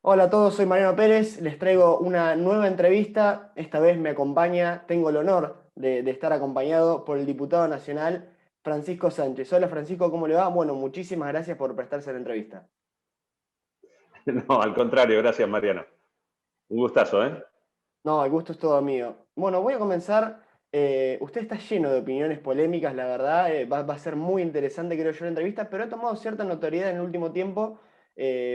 Hola a todos, soy Mariano Pérez, les traigo una nueva entrevista. Esta vez me acompaña, tengo el honor de estar acompañado por el diputado nacional Francisco Sánchez. Hola Francisco, ¿cómo le va? Bueno, muchísimas gracias por prestarse a la entrevista. No, al contrario, gracias Mariano. Un gustazo, ¿eh? No, el gusto es todo mío. Bueno, voy a comenzar. Usted está lleno de opiniones polémicas, la verdad. Va a ser muy interesante, creo yo, la entrevista, pero ha tomado cierta notoriedad en el último tiempo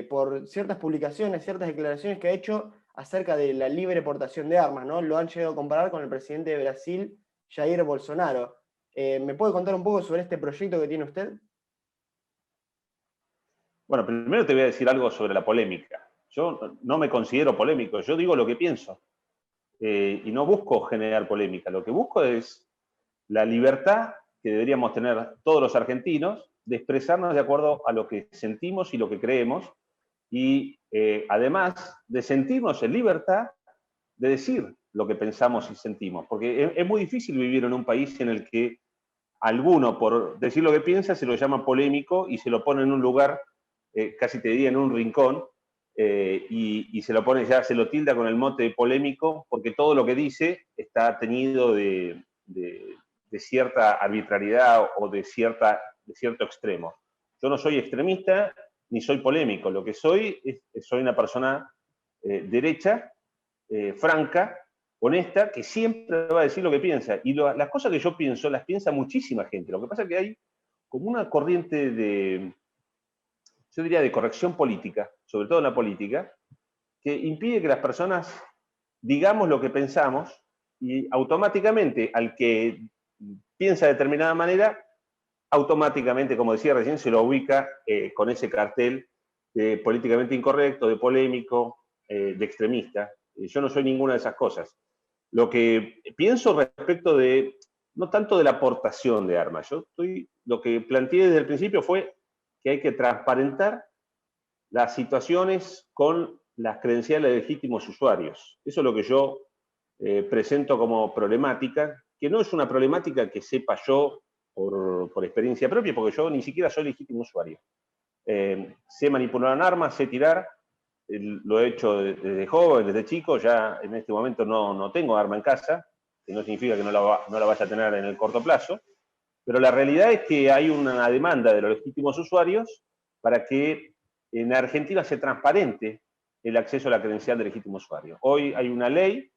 por ciertas publicaciones, ciertas declaraciones que ha hecho acerca de la libre portación de armas, ¿no? Lo han llegado a comparar con el presidente de Brasil, Jair Bolsonaro. ¿Me puede contar un poco sobre este proyecto que tiene usted? Bueno, primero te voy a decir algo sobre la polémica. Yo no me considero polémico, yo digo lo que pienso. Y no busco generar polémica. Lo que busco es la libertad que deberíamos tener todos los argentinos de expresarnos de acuerdo a lo que sentimos y lo que creemos. Y además de sentirnos en libertad de decir lo que pensamos y sentimos. Porque es muy difícil vivir en un país en el que alguno, por decir lo que piensa, se lo llama polémico y se lo pone en un lugar, casi te diría en un rincón, y se lo pone ya, se lo tilda con el mote de polémico, porque todo lo que dice está teñido de cierta arbitrariedad o de cierto extremo. Yo no soy extremista ni soy polémico, lo que soy soy una persona derecha, franca, honesta, que siempre va a decir lo que piensa. Y las cosas que yo pienso, las piensa muchísima gente. Lo que pasa es que hay como una corriente yo diría, de corrección política, sobre todo en la política, que impide que las personas digamos lo que pensamos y automáticamente al que piensa de determinada manera, automáticamente, como decía recién, se lo ubica con ese cartel de políticamente incorrecto, de polémico, de extremista. Yo no soy ninguna de esas cosas. Lo que pienso respecto de, no tanto de la aportación de armas, lo que planteé desde el principio fue que hay que transparentar las situaciones con las credenciales de legítimos usuarios. Eso es lo que yo presento como problemática, que no es una problemática que sepa yo por experiencia propia, porque yo ni siquiera soy legítimo usuario. Sé manipular un arma, sé tirar, lo he hecho desde joven, desde chico, ya en este momento no tengo arma en casa, que no significa que no la vaya a tener en el corto plazo, pero la realidad es que hay una demanda de los legítimos usuarios para que en Argentina se transparente el acceso a la credencial de legítimo usuario. Hoy hay una ley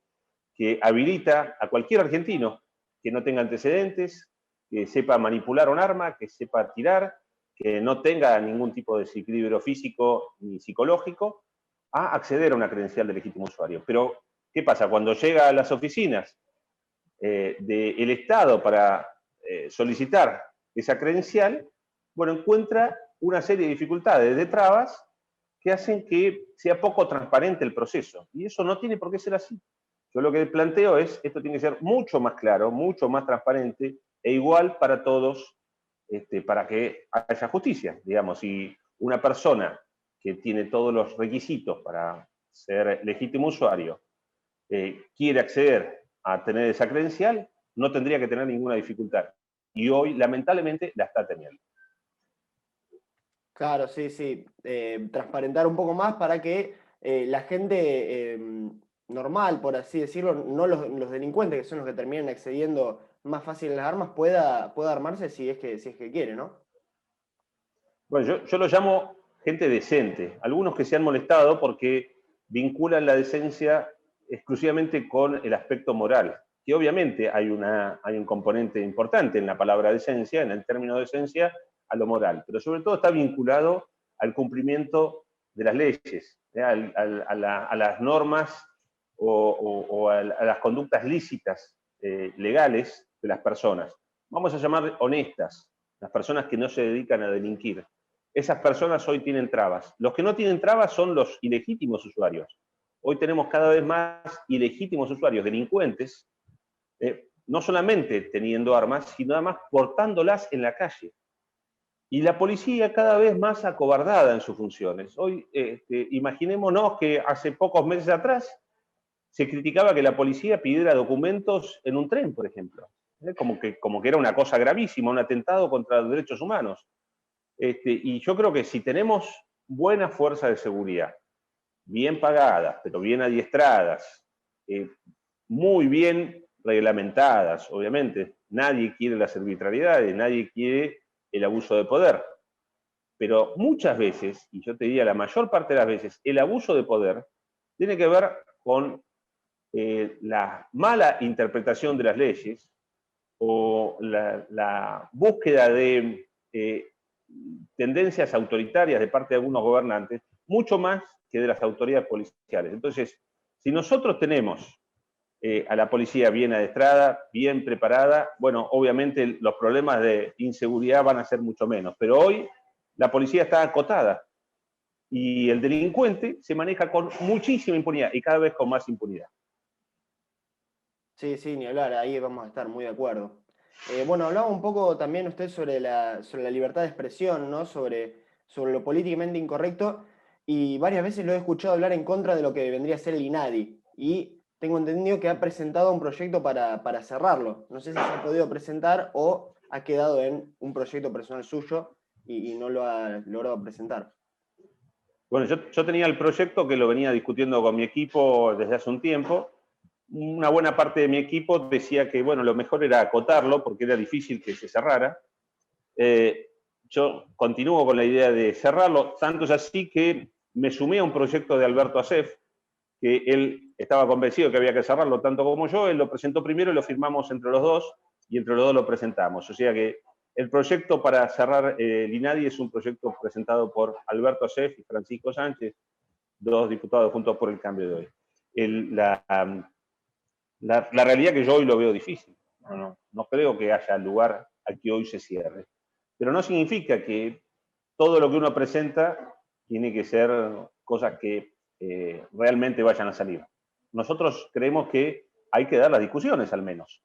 que habilita a cualquier argentino que no tenga antecedentes, que sepa manipular un arma, que sepa tirar, que no tenga ningún tipo de desequilibrio físico ni psicológico, a acceder a una credencial de legítimo usuario. Pero, ¿qué pasa? Cuando llega a las oficinas del Estado para solicitar esa credencial, bueno, encuentra una serie de dificultades, de trabas, que hacen que sea poco transparente el proceso. Y eso no tiene por qué ser así. Yo lo que planteo es, esto tiene que ser mucho más claro, mucho más transparente e igual para todos, para que haya justicia. Digamos, si una persona que tiene todos los requisitos para ser legítimo usuario quiere acceder a tener esa credencial, no tendría que tener ninguna dificultad. Y hoy, lamentablemente, la está teniendo. Claro, sí, sí. Transparentar un poco más para que la gente normal, por así decirlo, no los delincuentes, que son los que terminan accediendo más fácil a las armas, pueda armarse si es que quiere, ¿no? Bueno, yo lo llamo gente decente. Algunos que se han molestado porque vinculan la decencia exclusivamente con el aspecto moral, que obviamente hay un componente importante en la palabra decencia, en el término decencia, a lo moral, pero sobre todo está vinculado al cumplimiento de las leyes, a las normas o a las conductas lícitas legales de las personas. Vamos a llamar honestas, las personas que no se dedican a delinquir. Esas personas hoy tienen trabas. Los que no tienen trabas son los ilegítimos usuarios. Hoy tenemos cada vez más ilegítimos usuarios, delincuentes, no solamente teniendo armas, sino además portándolas en la calle. Y la policía cada vez más acobardada en sus funciones. Hoy, imaginémonos que hace pocos meses atrás se criticaba que la policía pidiera documentos en un tren, por ejemplo. Como que era una cosa gravísima, un atentado contra los derechos humanos. Y yo creo que si tenemos buena fuerza de seguridad, bien pagadas, pero bien adiestradas, muy bien reglamentadas, obviamente. Nadie quiere las arbitrariedades, nadie quiere el abuso de poder. Pero muchas veces, y yo te diría la mayor parte de las veces, el abuso de poder tiene que ver con la mala interpretación de las leyes o la búsqueda de tendencias autoritarias de parte de algunos gobernantes, mucho más que de las autoridades policiales. Entonces, si nosotros tenemos a la policía bien adestrada, bien preparada, bueno, obviamente los problemas de inseguridad van a ser mucho menos, pero hoy la policía está acotada y el delincuente se maneja con muchísima impunidad y cada vez con más impunidad. Sí, sí, ni hablar, ahí vamos a estar muy de acuerdo. Bueno, hablaba un poco también usted sobre la libertad de expresión, ¿no? Sobre lo políticamente incorrecto, y varias veces lo he escuchado hablar en contra de lo que vendría a ser el INADI, y tengo entendido que ha presentado un proyecto para cerrarlo. No sé si se ha podido presentar o ha quedado en un proyecto personal suyo y no lo ha logrado presentar. Bueno, yo tenía el proyecto que lo venía discutiendo con mi equipo desde hace un tiempo. Una buena parte de mi equipo decía que, bueno, lo mejor era acotarlo porque era difícil que se cerrara. Yo continúo con la idea de cerrarlo, tanto es así que me sumé a un proyecto de Alberto Asef, que él estaba convencido que había que cerrarlo tanto como yo, él lo presentó primero y lo firmamos entre los dos, y entre los dos lo presentamos. O sea que el proyecto para cerrar el INADI es un proyecto presentado por Alberto Asef y Francisco Sánchez, dos diputados juntos por el Cambio de hoy. La realidad que yo hoy lo veo difícil. No creo que haya lugar a que hoy se cierre. Pero no significa que todo lo que uno presenta tiene que ser cosas que realmente vayan a salir. Nosotros creemos que hay que dar las discusiones al menos.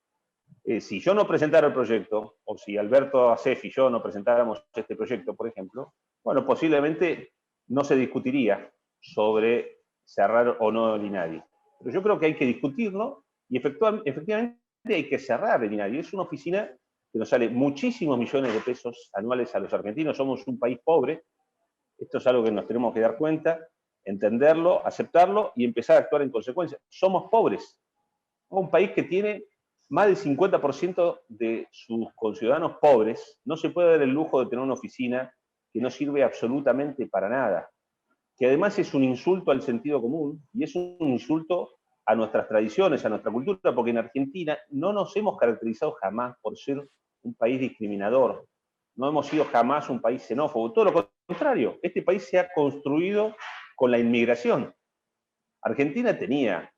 Si yo no presentara el proyecto, o si Alberto Asef y yo no presentáramos este proyecto, por ejemplo, bueno, posiblemente no se discutiría sobre cerrar o no el INADI. Pero yo creo que hay que discutirlo y efectivamente hay que cerrar el INADI. Es una oficina que nos sale muchísimos millones de pesos anuales a los argentinos. Somos un país pobre. Esto es algo que nos tenemos que dar cuenta, entenderlo, aceptarlo y empezar a actuar en consecuencia. Somos pobres. Un país que tiene más del 50% de sus conciudadanos pobres, no se puede dar el lujo de tener una oficina que no sirve absolutamente para nada, que además es un insulto al sentido común y es un insulto a nuestras tradiciones, a nuestra cultura, porque en Argentina no nos hemos caracterizado jamás por ser un país discriminador, no hemos sido jamás un país xenófobo, todo lo contrario, este país se ha construido con la inmigración. Argentina tenía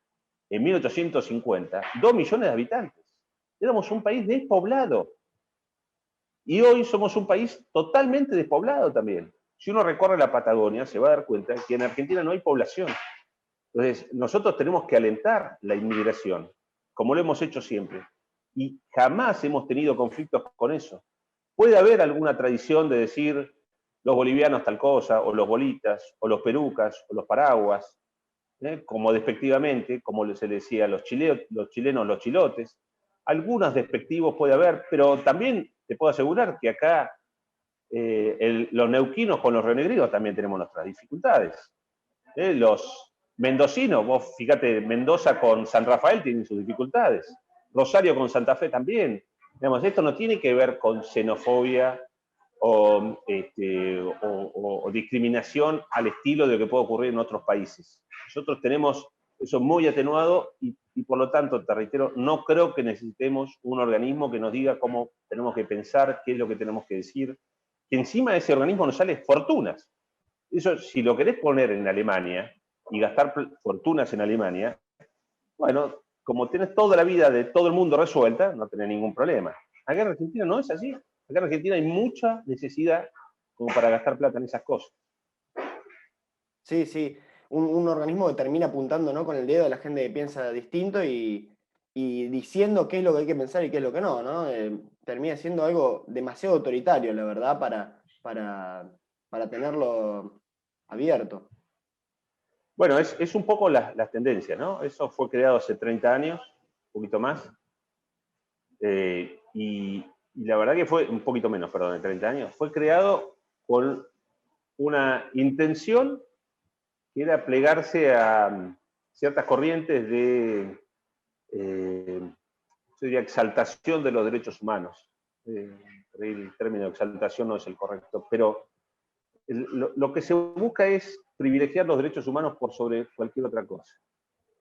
en 1850 2 millones de habitantes, éramos un país despoblado y hoy somos un país totalmente despoblado también. Si uno recorre la Patagonia se va a dar cuenta que en Argentina no hay población. Entonces, nosotros tenemos que alentar la inmigración, como lo hemos hecho siempre. Y jamás hemos tenido conflictos con eso. Puede haber alguna tradición de decir los bolivianos tal cosa, o los bolitas, o los perucas, o los paraguas, como despectivamente, como se le decía a los chilenos, los chilotes. Algunos despectivos puede haber, pero también te puedo asegurar que acá los neuquinos con los renegridos también tenemos nuestras dificultades. Los mendocinos, vos fíjate, Mendoza con San Rafael tienen sus dificultades, Rosario con Santa Fe también. Digamos, esto no tiene que ver con xenofobia o discriminación al estilo de lo que puede ocurrir en otros países. Nosotros tenemos eso muy atenuado y por lo tanto, te reitero, no creo que necesitemos un organismo que nos diga cómo tenemos que pensar, qué es lo que tenemos que decir, que encima de ese organismo nos sale fortunas. Eso, si lo querés poner en Alemania y gastar fortunas en Alemania, bueno, como tenés toda la vida de todo el mundo resuelta, no tenés ningún problema. Acá en Argentina no es así. Acá en Argentina hay mucha necesidad como para gastar plata en esas cosas. Sí, sí, un organismo que termina apuntando, ¿no? Con el dedo a la gente que piensa distinto y diciendo qué es lo que hay que pensar y qué es lo que no, ¿no? Termina siendo algo demasiado autoritario, la verdad, para tenerlo abierto. Bueno, es un poco las tendencias, ¿no? Eso fue creado hace 30 años, un poquito más, y la verdad que fue, un poquito menos, perdón, de 30 años, fue creado con una intención que era plegarse a ciertas corrientes de, yo diría, exaltación de los derechos humanos. El término exaltación no es el correcto, pero lo que se busca es privilegiar los derechos humanos por sobre cualquier otra cosa.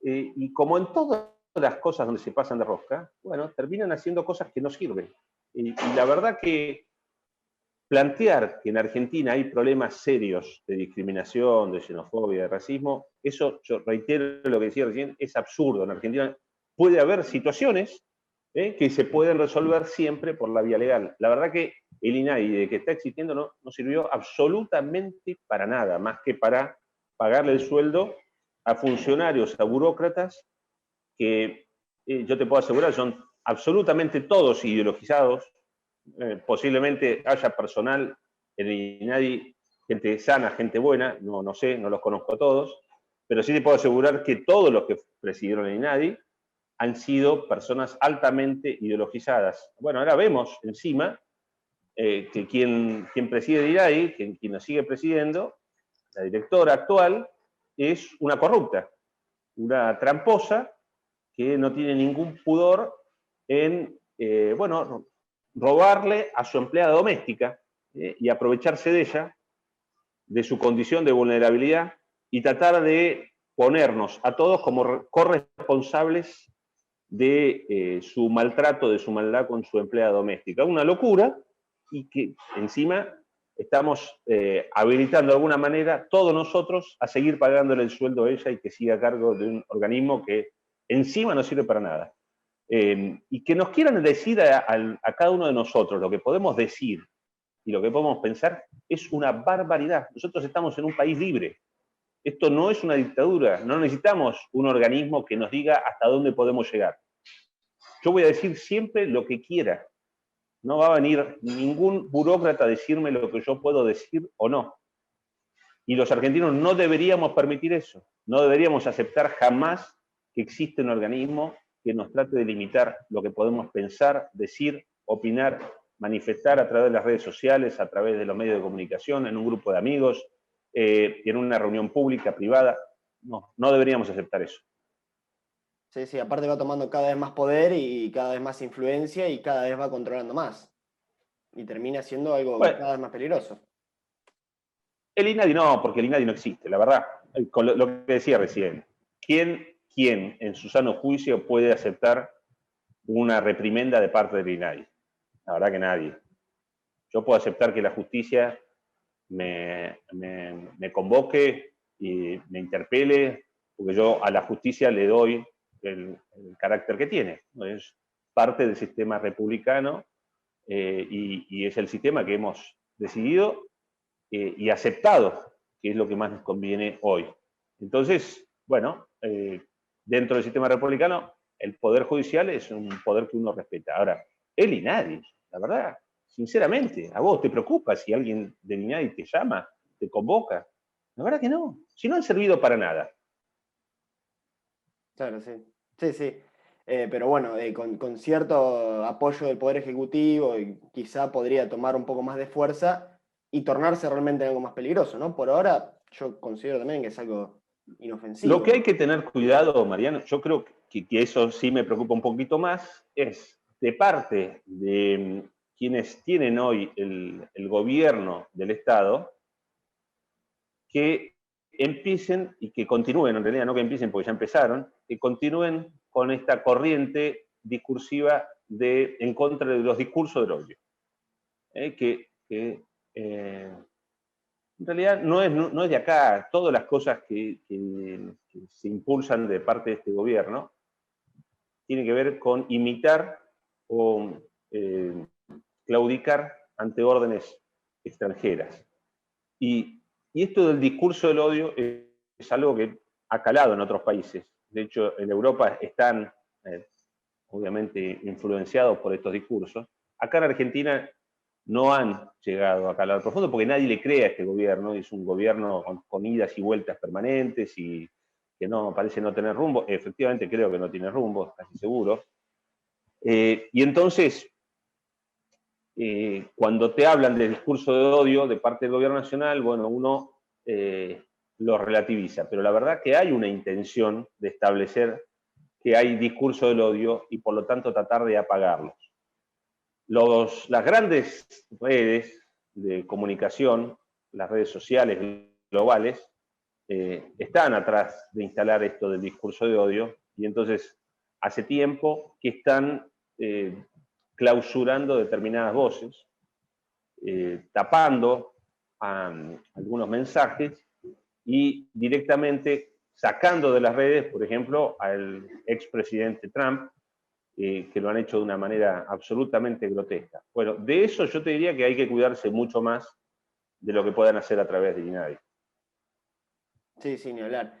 Y como en todas las cosas donde se pasan de rosca, bueno, terminan haciendo cosas que no sirven. Y la verdad que plantear que en Argentina hay problemas serios de discriminación, de xenofobia, de racismo, eso, yo reitero lo que decía recién, es absurdo. En Argentina puede haber situaciones que se pueden resolver siempre por la vía legal. La verdad que el INADI, de que está existiendo, no sirvió absolutamente para nada, más que para pagarle el sueldo a funcionarios, a burócratas, que yo te puedo asegurar son absolutamente todos ideologizados. Posiblemente haya personal en el INADI, gente sana, gente buena, no sé, no los conozco a todos, pero sí te puedo asegurar que todos los que presidieron el INADI han sido personas altamente ideologizadas. Bueno, ahora vemos encima que quien preside el INADI, quien nos sigue presidiendo, la directora actual, es una corrupta, una tramposa, que no tiene ningún pudor en, bueno, robarle a su empleada doméstica y aprovecharse de ella, de su condición de vulnerabilidad, y tratar de ponernos a todos como corresponsables de su maltrato, de su maldad con su empleada doméstica. Una locura, y que encima estamos habilitando de alguna manera todos nosotros a seguir pagándole el sueldo a ella y que siga a cargo de un organismo que encima no sirve para nada. Y que nos quieran decir a cada uno de nosotros lo que podemos decir y lo que podemos pensar es una barbaridad. Nosotros estamos en un país libre. Esto no es una dictadura. No necesitamos un organismo que nos diga hasta dónde podemos llegar. Yo voy a decir siempre lo que quiera. No va a venir ningún burócrata a decirme lo que yo puedo decir o no. Y los argentinos no deberíamos permitir eso. No deberíamos aceptar jamás que existe un organismo que nos trate de limitar lo que podemos pensar, decir, opinar, manifestar a través de las redes sociales, a través de los medios de comunicación, en un grupo de amigos, en una reunión pública, privada. No deberíamos aceptar eso. Sí, sí, aparte va tomando cada vez más poder y cada vez más influencia y cada vez va controlando más. Y termina siendo algo Bueno, cada vez más peligroso. el INADI no, porque el INADI no existe, la verdad. Con lo que decía recién. ¿Quién en su sano juicio puede aceptar una reprimenda de parte del INADI? La verdad que nadie. Yo puedo aceptar que la justicia me convoque y me interpele, porque yo a la justicia le doy el carácter que tiene. Es parte del sistema republicano y es el sistema que hemos decidido y aceptado, que es lo que más nos conviene hoy. Entonces, bueno, dentro del sistema republicano, el poder judicial es un poder que uno respeta. Ahora, el INADI, la verdad, sinceramente, ¿a vos te preocupa si alguien del INADI te llama, te convoca? La verdad que no, si no han servido para nada. Claro, sí. Sí, sí. Pero bueno, con cierto apoyo del Poder Ejecutivo, y quizá podría tomar un poco más de fuerza y tornarse realmente algo más peligroso, ¿no? Por ahora, yo considero también que es algo Lo inofensivo. que hay que tener cuidado, Mariano, yo creo que eso sí me preocupa un poquito más, es de parte de quienes tienen hoy el gobierno del Estado, que empiecen y que continúen, en realidad no que empiecen porque ya empezaron, que continúen con esta corriente discursiva en contra de los discursos del odio. En realidad no es de acá, todas las cosas que se impulsan de parte de este gobierno tienen que ver con imitar o claudicar ante órdenes extranjeras. Y esto del discurso del odio es algo que ha calado en otros países. De hecho, en Europa están obviamente influenciados por estos discursos. Acá en Argentina no han llegado a calar profundo porque nadie le cree a este gobierno. Es un gobierno con idas y vueltas permanentes y que no parece no tener rumbo. Efectivamente creo que no tiene rumbo, casi seguro. Y entonces, cuando te hablan del discurso de odio de parte del gobierno nacional, bueno, uno lo relativiza, pero la verdad que hay una intención de establecer que hay discurso del odio y por lo tanto tratar de apagarlos. Las grandes redes de comunicación, las redes sociales globales, están atrás de instalar esto del discurso de odio, y entonces hace tiempo que están clausurando determinadas voces, tapando algunos mensajes y directamente sacando de las redes, por ejemplo, al expresidente Trump, que lo han hecho de una manera absolutamente grotesca. Bueno, de eso yo te diría que hay que cuidarse mucho más de lo que puedan hacer a través de INADI. Sí, sí, ni hablar.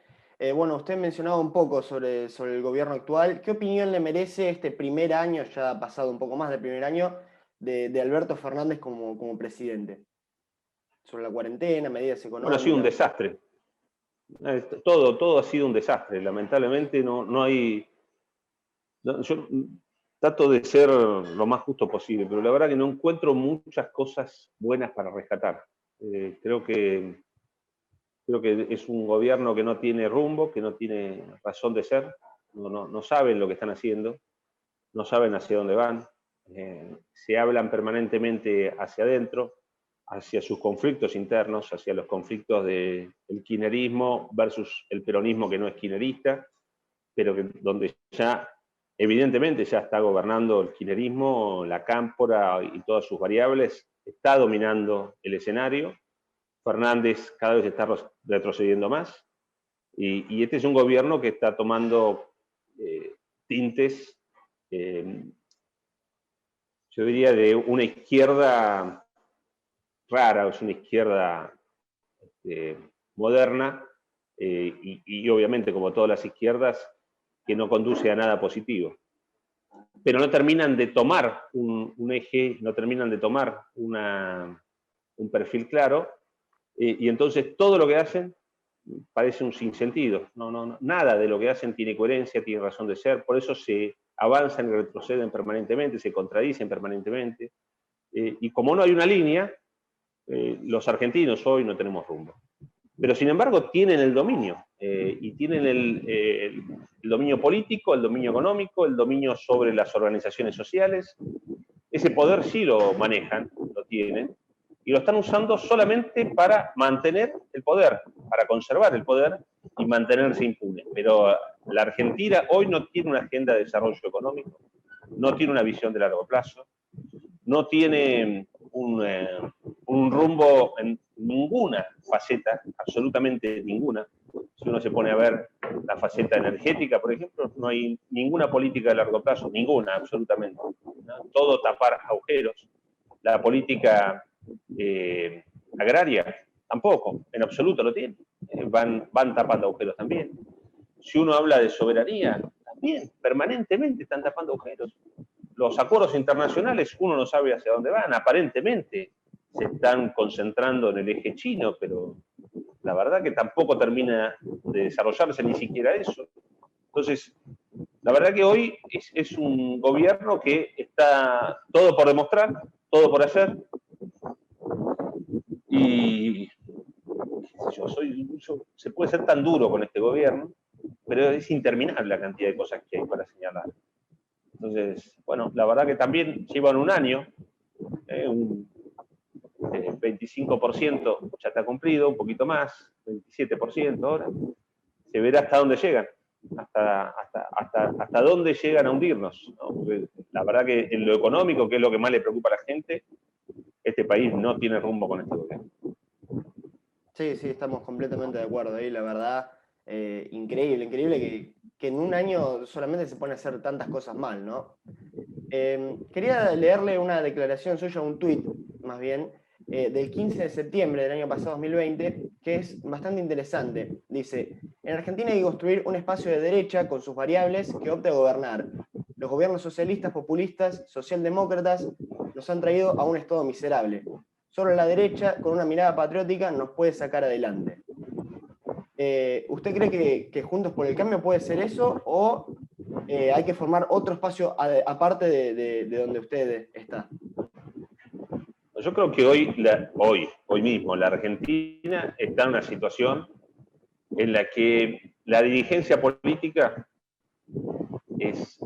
Bueno, usted mencionaba un poco sobre el gobierno actual. ¿Qué opinión le merece este primer año, ya ha pasado un poco más del primer año, de Alberto Fernández como presidente? Sobre la cuarentena, medidas Bueno, ha sido un económicas. desastre. Todo ha sido un desastre. Lamentablemente no hay... Yo trato de ser lo más justo posible, pero la verdad que no encuentro muchas cosas buenas para rescatar. Creo que es un gobierno que no tiene rumbo, que no tiene razón de ser, no saben lo que están haciendo, no saben hacia dónde van, se hablan permanentemente hacia adentro, hacia sus conflictos internos, hacia los conflictos del kirchnerismo versus el peronismo que no es kirchnerista, pero que donde ya evidentemente ya está gobernando el kirchnerismo, la cámpora y todas sus variables, está dominando el escenario. Fernández cada vez está retrocediendo más, y este es un gobierno que está tomando tintes, yo diría, de una izquierda rara, es una izquierda moderna, y obviamente, como todas las izquierdas, que no conduce a nada positivo. Pero no terminan de tomar un eje, no terminan de tomar un perfil claro, y entonces todo lo que hacen parece un sinsentido. Nada de lo que hacen tiene coherencia, tiene razón de ser, por eso se avanzan y retroceden permanentemente, se contradicen permanentemente, y como no hay una línea, los argentinos hoy no tenemos rumbo. Pero sin embargo tienen el dominio, y tienen el dominio político, el dominio económico, el dominio sobre las organizaciones sociales. Ese poder sí lo manejan, lo tienen, y lo están usando solamente para mantener el poder, para conservar el poder y mantenerse impunes. Pero la Argentina hoy no tiene una agenda de desarrollo económico, no tiene una visión de largo plazo, no tiene un rumbo en ninguna faceta, absolutamente ninguna. Si uno se pone a ver la faceta energética, por ejemplo, no hay ninguna política de largo plazo, ninguna, absolutamente, ¿no? Todo tapar agujeros. La política agraria tampoco, en absoluto lo tiene. Van tapando agujeros también. Si uno habla de soberanía, también permanentemente están tapando agujeros. Los acuerdos internacionales, uno no sabe hacia dónde van, aparentemente se están concentrando en el eje chino, pero la verdad que tampoco termina de desarrollarse ni siquiera eso. Entonces, la verdad que hoy es un gobierno que está todo por demostrar, todo por hacer, y se puede ser tan duro con este gobierno, pero es interminable la cantidad de cosas que hay para señalar. Entonces, bueno, la verdad que también llevan un año, un 25% ya está cumplido, un poquito más, 27% ahora. Se verá hasta dónde llegan, hasta dónde llegan a hundirnos, ¿no? Porque la verdad que en lo económico, que es lo que más le preocupa a la gente, este país no tiene rumbo con este gobierno. Sí, sí, estamos completamente de acuerdo ahí, la verdad. Increíble, increíble que en un año solamente se pone a hacer tantas cosas mal, ¿no? Quería leerle una declaración suya, un tuit, más bien, del 15 de septiembre del año pasado, 2020, que es bastante interesante. Dice, en Argentina hay que construir un espacio de derecha con sus variables que opte a gobernar. Los gobiernos socialistas, populistas, socialdemócratas nos han traído a un estado miserable. Solo la derecha, con una mirada patriótica, nos puede sacar adelante. ¿Usted cree que Juntos por el Cambio puede ser eso o hay que formar otro espacio aparte de donde usted está? Yo creo que hoy mismo la Argentina está en una situación en la que la dirigencia política es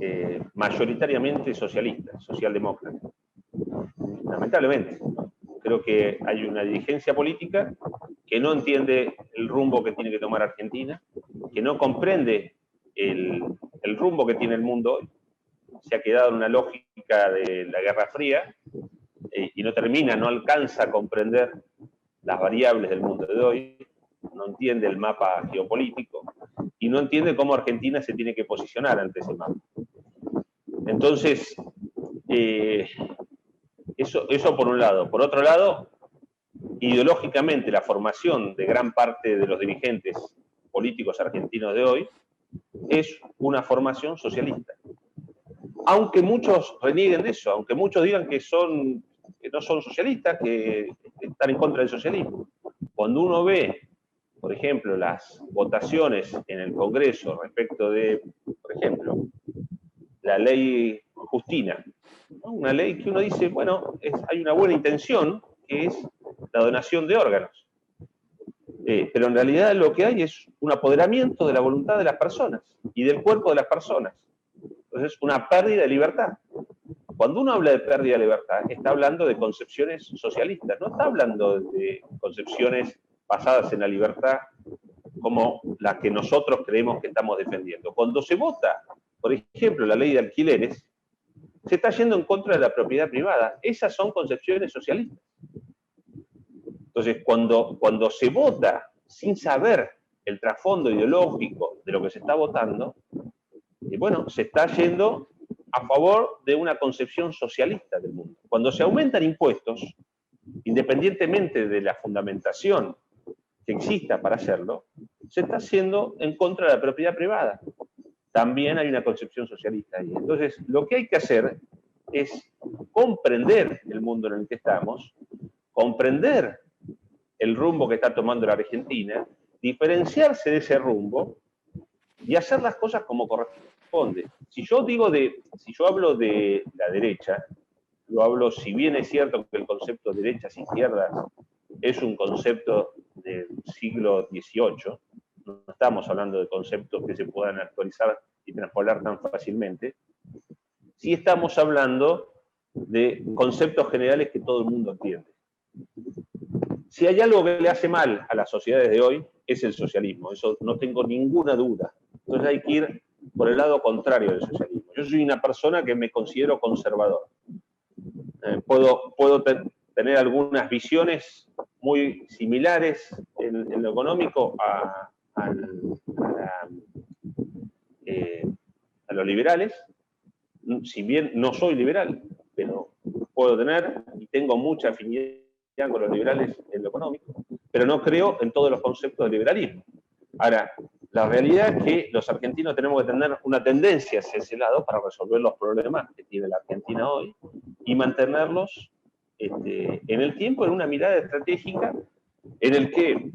mayoritariamente socialista, socialdemócrata. Lamentablemente, creo que hay una dirigencia política que no entiende el rumbo que tiene que tomar Argentina, que no comprende el rumbo que tiene el mundo hoy, se ha quedado en una lógica de la Guerra Fría y no termina, no alcanza a comprender las variables del mundo de hoy, no entiende el mapa geopolítico y no entiende cómo Argentina se tiene que posicionar ante ese mapa. Entonces, eso por un lado. Por otro lado, ideológicamente la formación de gran parte de los dirigentes políticos argentinos de hoy es una formación socialista. Aunque muchos renieguen de eso, aunque muchos digan que no son socialistas, que están en contra del socialismo. Cuando uno ve, por ejemplo, las votaciones en el Congreso respecto de, por ejemplo, la ley Justina, ¿no? Una ley que uno dice, bueno, hay una buena intención, que es la donación de órganos. Pero en realidad lo que hay es un apoderamiento de la voluntad de las personas y del cuerpo de las personas. Entonces, una pérdida de libertad. Cuando uno habla de pérdida de libertad, está hablando de concepciones socialistas, no está hablando de concepciones basadas en la libertad como las que nosotros creemos que estamos defendiendo. Cuando se vota, por ejemplo, la ley de alquileres, se está yendo en contra de la propiedad privada. Esas son concepciones socialistas. Entonces, cuando se vota sin saber el trasfondo ideológico de lo que se está votando, bueno, se está yendo a favor de una concepción socialista del mundo. Cuando se aumentan impuestos, independientemente de la fundamentación que exista para hacerlo, se está haciendo en contra de la propiedad privada. También hay una concepción socialista ahí. Entonces, lo que hay que hacer es comprender el mundo en el que estamos, comprender el rumbo que está tomando la Argentina, diferenciarse de ese rumbo y hacer las cosas como corresponde. Si yo hablo de la derecha, lo hablo, si bien es cierto que el concepto de derechas e izquierdas es un concepto del siglo XVIII, no estamos hablando de conceptos que se puedan actualizar y traspolar tan fácilmente, sí estamos hablando de conceptos generales que todo el mundo entiende. Si hay algo que le hace mal a las sociedades de hoy, es el socialismo, eso no tengo ninguna duda. Entonces hay que ir por el lado contrario del socialismo. Yo soy una persona que me considero conservador. Puedo tener algunas visiones muy similares en lo económico a los liberales, si bien no soy liberal, pero puedo tener y tengo mucha afinidad con los liberales en lo económico, pero no creo en todos los conceptos del liberalismo. Ahora, la realidad es que los argentinos tenemos que tener una tendencia hacia ese lado para resolver los problemas que tiene la Argentina hoy y mantenerlos en el tiempo, en una mirada estratégica en el que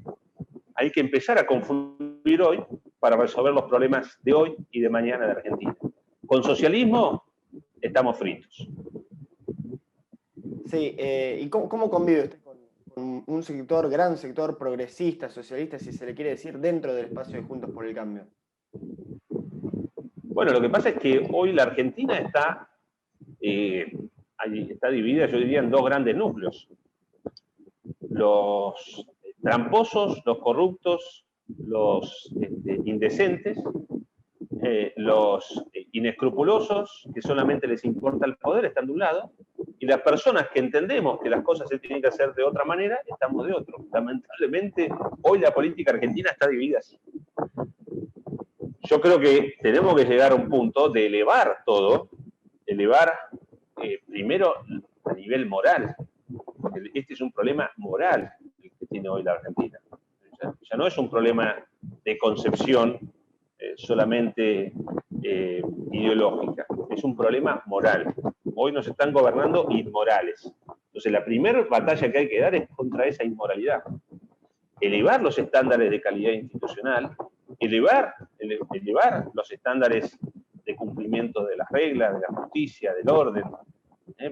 hay que empezar a confluir hoy para resolver los problemas de hoy y de mañana de Argentina. Con socialismo estamos fritos. Sí, ¿y cómo convive usted con un sector, gran sector progresista, socialista, si se le quiere decir, dentro del espacio de Juntos por el Cambio? Bueno, lo que pasa es que hoy la Argentina está dividida, yo diría, en dos grandes núcleos. Los tramposos, los corruptos, los indecentes, los inescrupulosos, que solamente les importa el poder, están de un lado, y las personas que entendemos que las cosas se tienen que hacer de otra manera, estamos de otro. Lamentablemente, hoy la política argentina está dividida así. Yo creo que tenemos que llegar a un punto de elevar todo, primero a nivel moral, porque este es un problema moral el que tiene hoy la Argentina. Ya no es un problema de concepción solamente ideológica, es un problema moral. Hoy nos están gobernando inmorales. Entonces la primera batalla que hay que dar es contra esa inmoralidad. Elevar los estándares de calidad institucional, elevar los estándares de cumplimiento de las reglas, de la justicia, del orden,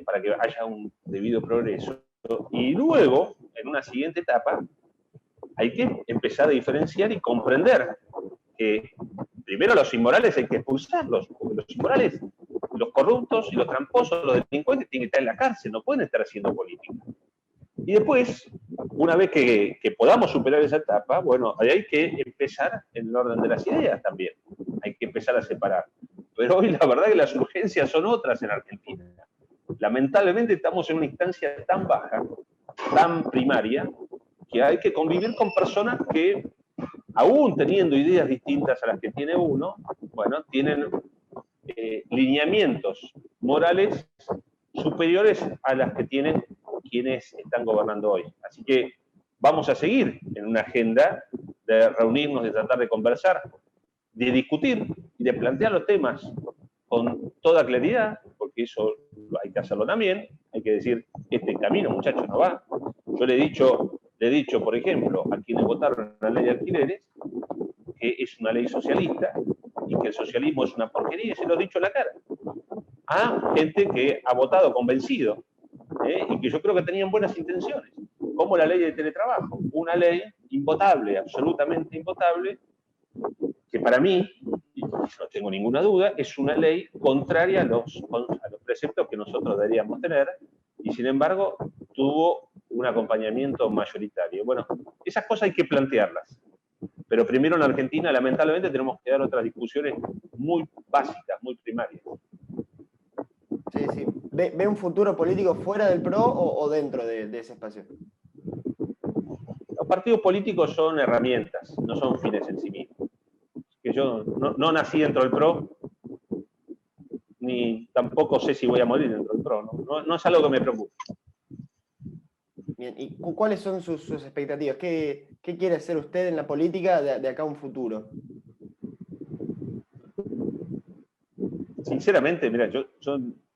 para que haya un debido progreso. Y luego, en una siguiente etapa, hay que empezar a diferenciar y comprender que primero los inmorales hay que expulsarlos, porque los inmorales, los corruptos y los tramposos, los delincuentes tienen que estar en la cárcel, no pueden estar haciendo política. Y después, una vez que podamos superar esa etapa, bueno, ahí hay que empezar en el orden de las ideas también. Hay que empezar a separar. Pero hoy la verdad que las urgencias son otras en Argentina. Lamentablemente estamos en una instancia tan baja, tan primaria, que hay que convivir con personas que, aún teniendo ideas distintas a las que tiene uno, bueno, tienen lineamientos morales superiores a las que tienen quienes están gobernando hoy. Así que vamos a seguir en una agenda de reunirnos, de tratar de conversar, de discutir y de plantear los temas con toda claridad, porque eso hay que hacerlo también, hay que decir, este camino, muchachos, no va. Yo le he dicho, por ejemplo, a quienes votaron la ley de alquileres, que es una ley socialista y que el socialismo es una porquería, y se lo he dicho a la cara. A gente que ha votado convencido, y que yo creo que tenían buenas intenciones, como la ley de teletrabajo, una ley invotable, absolutamente invotable, que para mí, y no tengo ninguna duda, es una ley contraria a los preceptos que nosotros deberíamos tener, y sin embargo tuvo un acompañamiento mayoritario. Bueno, esas cosas hay que plantearlas, pero primero en la Argentina lamentablemente tenemos que dar otras discusiones muy básicas, muy primarias. Sí, sí. ¿Ve un futuro político fuera del PRO o dentro de ese espacio? Los partidos políticos son herramientas, no son fines en sí mismos. Que yo no nací dentro del PRO, ni tampoco sé si voy a morir dentro del PRO. No es algo que me preocupe. Bien, ¿y cuáles son sus expectativas? ¿Qué quiere hacer usted en la política de acá a un futuro? Sinceramente, mira, yo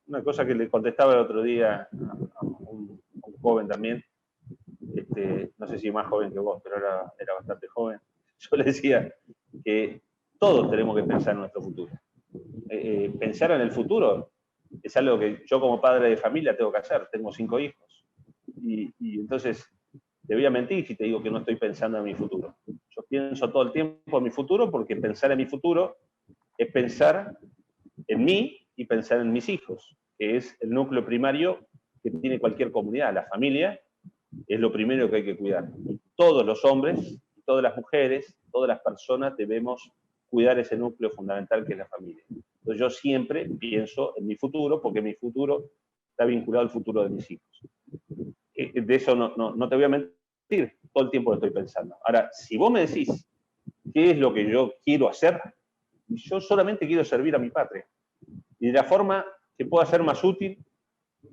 una cosa que le contestaba el otro día a un joven también, no sé si más joven que vos, pero era bastante joven, yo le decía que todos tenemos que pensar en nuestro futuro. Pensar en el futuro es algo que yo como padre de familia tengo que hacer, tengo 5 hijos, y entonces te voy a mentir si te digo que no estoy pensando en mi futuro. Yo pienso todo el tiempo en mi futuro porque pensar en mi futuro es pensar en mí y pensar en mis hijos, que es el núcleo primario que tiene cualquier comunidad. La familia es lo primero que hay que cuidar. Y todos los hombres, todas las mujeres, todas las personas debemos cuidar ese núcleo fundamental que es la familia. Entonces yo siempre pienso en mi futuro porque mi futuro está vinculado al futuro de mis hijos. De eso no te voy a mentir, todo el tiempo lo estoy pensando. Ahora, si vos me decís qué es lo que yo quiero hacer, yo solamente quiero servir a mi patria. Y de la forma que pueda ser más útil,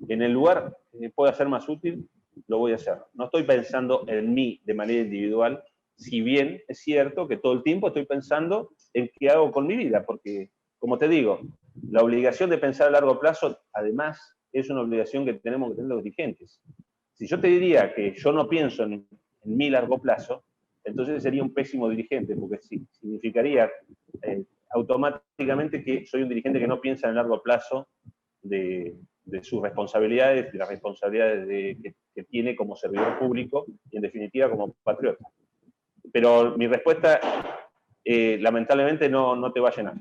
en el lugar que pueda ser más útil, lo voy a hacer. No estoy pensando en mí de manera individual, si bien es cierto que todo el tiempo estoy pensando en qué hago con mi vida, porque, como te digo, la obligación de pensar a largo plazo, además, es una obligación que tenemos que tener los dirigentes. Si yo te diría que yo no pienso en mi largo plazo, entonces sería un pésimo dirigente, porque sí, significaría automáticamente que soy un dirigente que no piensa en el largo plazo de sus responsabilidades, de las responsabilidades que tiene como servidor público y en definitiva como patriota. Pero mi respuesta lamentablemente no te va a llenar.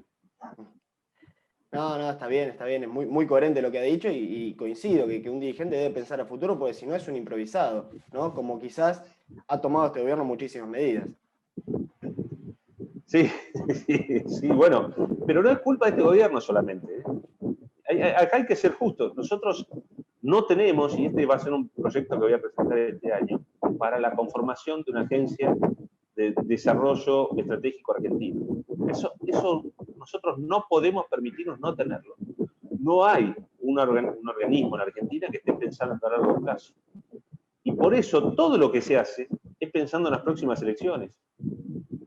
No, está bien, es muy coherente lo que ha dicho y coincido que un dirigente debe pensar a futuro porque si no es un improvisado, ¿no? Como quizás ha tomado este gobierno muchísimas medidas. Sí, bueno, pero no es culpa de este gobierno solamente. Acá hay que ser justos. Nosotros no tenemos, y este va a ser un proyecto que voy a presentar este año, para la conformación de una agencia de desarrollo estratégico argentino. Eso nosotros no podemos permitirnos no tenerlo. No hay un organismo en Argentina que esté pensando a largo plazo. Y por eso todo lo que se hace es pensando en las próximas elecciones.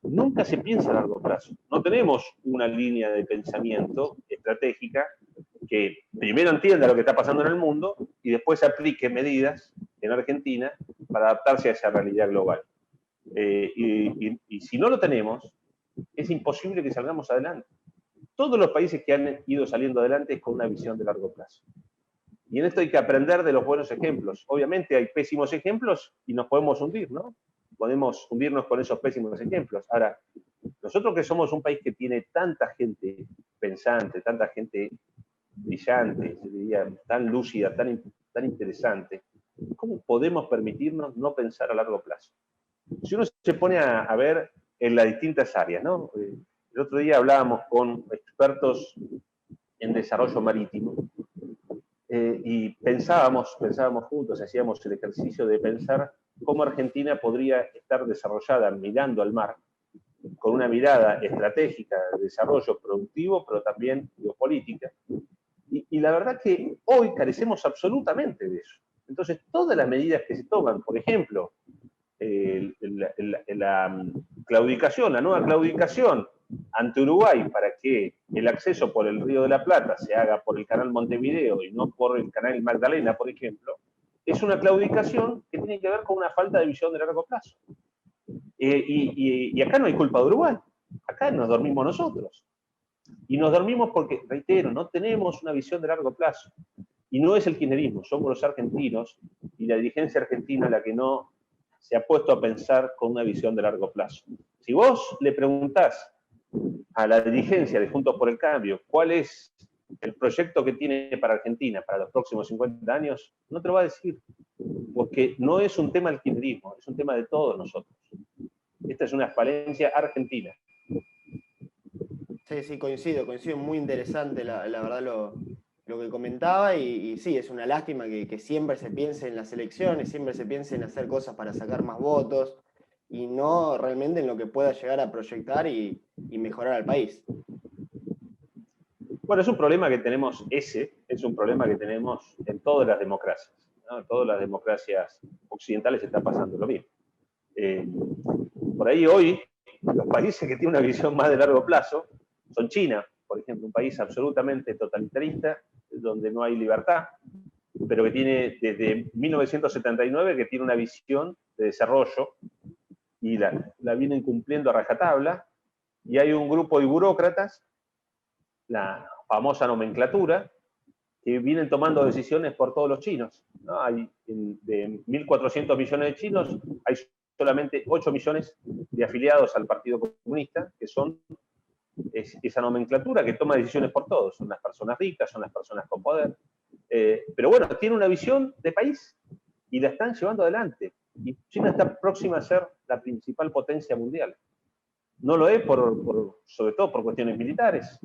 Nunca se piensa a largo plazo. No tenemos una línea de pensamiento estratégica que primero entienda lo que está pasando en el mundo y después aplique medidas en Argentina para adaptarse a esa realidad global. Y si no lo tenemos, es imposible que salgamos adelante. Todos los países que han ido saliendo adelante es con una visión de largo plazo. Y en esto hay que aprender de los buenos ejemplos. Obviamente hay pésimos ejemplos y nos podemos hundir, ¿no? podemos hundirnos con esos pésimos ejemplos. Ahora, nosotros que somos un país que tiene tanta gente pensante, tanta gente brillante, yo diría, tan lúcida, tan interesante, ¿cómo podemos permitirnos no pensar a largo plazo? Si uno se pone a ver en las distintas áreas, ¿no? El otro día hablábamos con expertos en desarrollo marítimo y pensábamos juntos, hacíamos el ejercicio de pensar cómo Argentina podría estar desarrollada mirando al mar, con una mirada estratégica de desarrollo productivo, pero también geopolítica. Y la verdad que hoy carecemos absolutamente de eso. Entonces, todas las medidas que se toman, por ejemplo, la claudicación, la nueva claudicación ante Uruguay para que el acceso por el Río de la Plata se haga por el canal Montevideo y no por el canal Magdalena, por ejemplo, es una claudicación que tiene que ver con una falta de visión de largo plazo. Y acá no hay culpa de Uruguay, acá nos dormimos nosotros. Y nos dormimos porque, reitero, no tenemos una visión de largo plazo. Y no es el kirchnerismo, somos los argentinos y la dirigencia argentina la que no se ha puesto a pensar con una visión de largo plazo. Si vos le preguntás a la dirigencia de Juntos por el Cambio cuál es el proyecto que tiene para Argentina para los próximos 50 años, no te lo va a decir, porque no es un tema del kirchnerismo, es un tema de todos nosotros. Esta es una falencia argentina. Sí, sí, coincido, muy interesante la verdad lo que comentaba y sí, es una lástima que siempre se piense en las elecciones, siempre se piense en hacer cosas para sacar más votos y no realmente en lo que pueda llegar a proyectar y mejorar al país. Bueno, es un problema que tenemos es un problema que tenemos en todas las democracias, ¿no? En todas las democracias occidentales está pasando lo mismo. Por ahí hoy, los países que tienen una visión más de largo plazo son China, por ejemplo, un país absolutamente totalitarista, donde no hay libertad, pero que tiene desde 1979 que tiene una visión de desarrollo y la vienen cumpliendo a rajatabla, y hay un grupo de burócratas, la famosa nomenclatura, que vienen tomando decisiones por todos los chinos, ¿no? Hay de 1.400 millones de chinos, hay solamente 8 millones de afiliados al Partido Comunista, que son esa nomenclatura que toma decisiones por todos. Son las personas ricas, son las personas con poder. Pero bueno, tiene una visión de país y la están llevando adelante. Y China está próxima a ser la principal potencia mundial. No lo es sobre todo por cuestiones militares,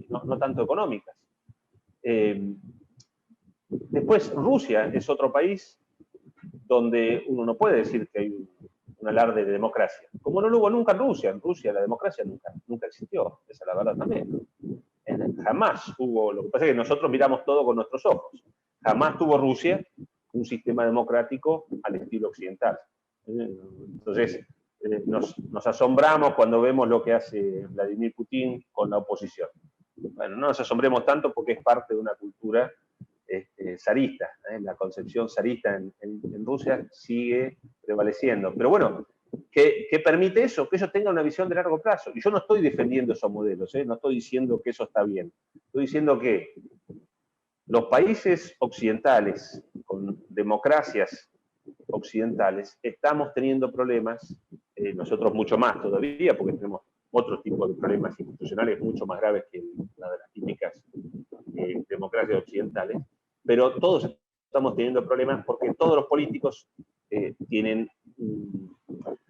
no tanto económicas. Después, Rusia es otro país donde uno no puede decir que hay un alarde de democracia. Como no lo hubo nunca en Rusia. En Rusia la democracia nunca existió. Esa es la verdad también. Jamás hubo, lo que pasa es que nosotros miramos todo con nuestros ojos. Jamás tuvo Rusia un sistema democrático al estilo occidental. Entonces, nos asombramos cuando vemos lo que hace Vladimir Putin con la oposición. Bueno, no nos asombremos tanto porque es parte de una cultura zarista. La concepción zarista en Rusia sigue prevaleciendo. Pero bueno, ¿qué permite eso? Que ellos tengan una visión de largo plazo. Y yo no estoy defendiendo esos modelos, no estoy diciendo que eso está bien. Estoy diciendo que los países occidentales, con democracias occidentales, estamos teniendo problemas, nosotros mucho más todavía, porque tenemos otro tipo de problemas institucionales mucho más graves que la de las típicas democracias occidentales, pero todos estamos teniendo problemas porque todos los políticos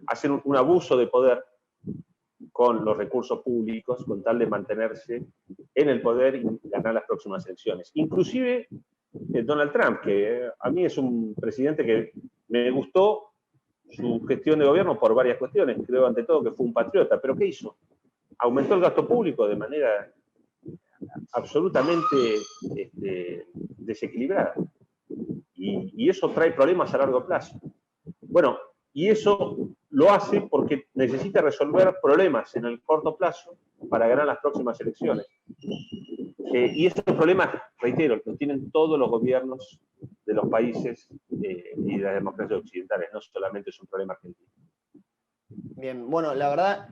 hacen un abuso de poder con los recursos públicos con tal de mantenerse en el poder y ganar las próximas elecciones. Inclusive Donald Trump, que a mí es un presidente que me gustó su gestión de gobierno por varias cuestiones. Creo ante todo que fue un patriota, pero ¿qué hizo? Aumentó el gasto público de manera absolutamente desequilibrada. Y eso trae problemas a largo plazo. Bueno, y eso lo hace porque necesita resolver problemas en el corto plazo para ganar las próximas elecciones. Y esos problemas, reitero, los tienen todos los gobiernos de los países y de las democracias occidentales, no solamente es un problema argentino. Bien, bueno, la verdad,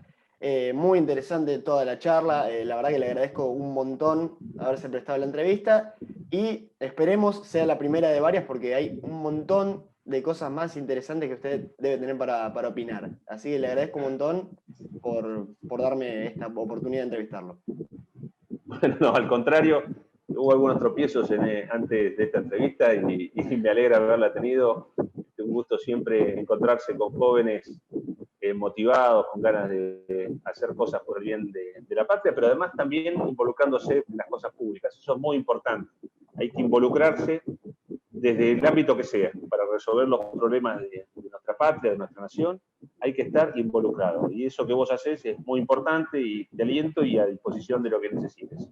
muy interesante toda la charla, la verdad que le agradezco un montón haberse prestado la entrevista y esperemos sea la primera de varias porque hay un montón de cosas más interesantes que usted debe tener para opinar. Así que le agradezco un montón por darme esta oportunidad de entrevistarlo. Bueno, no, al contrario, hubo algunos tropiezos antes de esta entrevista y me alegra haberla tenido. Es un gusto siempre encontrarse con jóvenes motivados, con ganas de hacer cosas por el bien de la patria, pero además también involucrándose en las cosas públicas. Eso es muy importante. Hay que involucrarse desde el ámbito que sea, para resolver los problemas de nuestra patria, de nuestra nación, hay que estar involucrado. Y eso que vos hacés es muy importante y te aliento y a disposición de lo que necesites.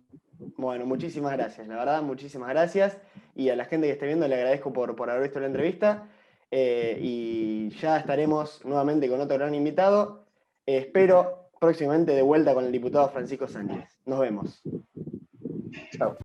Bueno, muchísimas gracias, la verdad, muchísimas gracias. Y a la gente que esté viendo le agradezco por haber visto la entrevista. Y ya estaremos nuevamente con otro gran invitado. Espero próximamente de vuelta con el diputado Francisco Sánchez. Nos vemos. Chao.